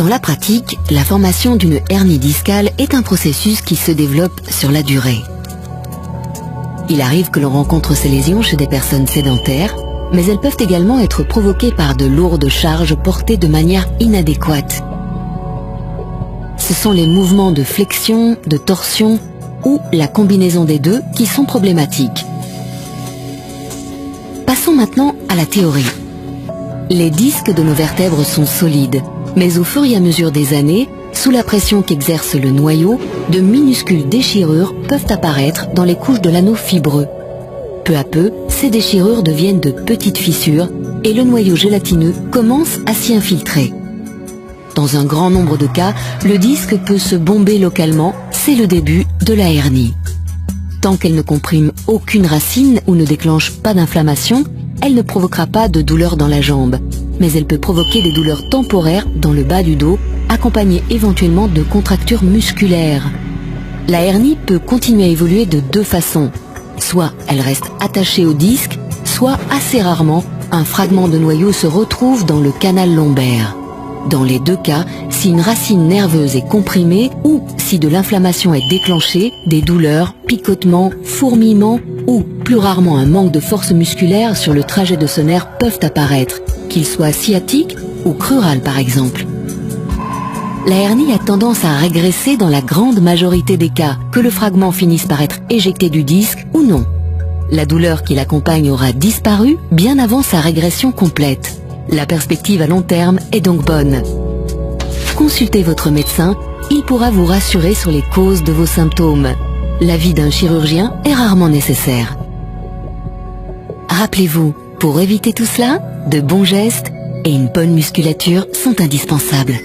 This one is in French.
Dans la pratique, la formation d'une hernie discale est un processus qui se développe sur la durée. Il arrive que l'on rencontre ces lésions chez des personnes sédentaires, mais elles peuvent également être provoquées par de lourdes charges portées de manière inadéquate. Ce sont les mouvements de flexion, de torsion ou la combinaison des deux qui sont problématiques. Passons maintenant à la théorie. Les disques de nos vertèbres sont solides, mais au fur et à mesure des années, sous la pression qu'exerce le noyau, de minuscules déchirures peuvent apparaître dans les couches de l'anneau fibreux. Peu à peu, ces déchirures deviennent de petites fissures et le noyau gélatineux commence à s'y infiltrer. Dans un grand nombre de cas, le disque peut se bomber localement, c'est le début de la hernie. Tant qu'elle ne comprime aucune racine ou ne déclenche pas d'inflammation, elle ne provoquera pas de douleur dans la jambe, mais elle peut provoquer des douleurs temporaires dans le bas du dos, accompagnées éventuellement de contractures musculaires. La hernie peut continuer à évoluer de deux façons. Soit elle reste attachée au disque, soit assez rarement, un fragment de noyau se retrouve dans le canal lombaire. Dans les deux cas, si une racine nerveuse est comprimée ou si de l'inflammation est déclenchée, des douleurs, picotements, fourmillements ou, plus rarement, un manque de force musculaire sur le trajet de ce nerf peuvent apparaître, qu'il soit sciatique ou crural par exemple. La hernie a tendance à régresser dans la grande majorité des cas, que le fragment finisse par être éjecté du disque ou non. La douleur qui l'accompagne aura disparu bien avant sa régression complète. La perspective à long terme est donc bonne. Consultez votre médecin, il pourra vous rassurer sur les causes de vos symptômes. L'avis d'un chirurgien est rarement nécessaire. Rappelez-vous, pour éviter tout cela, de bons gestes et une bonne musculature sont indispensables.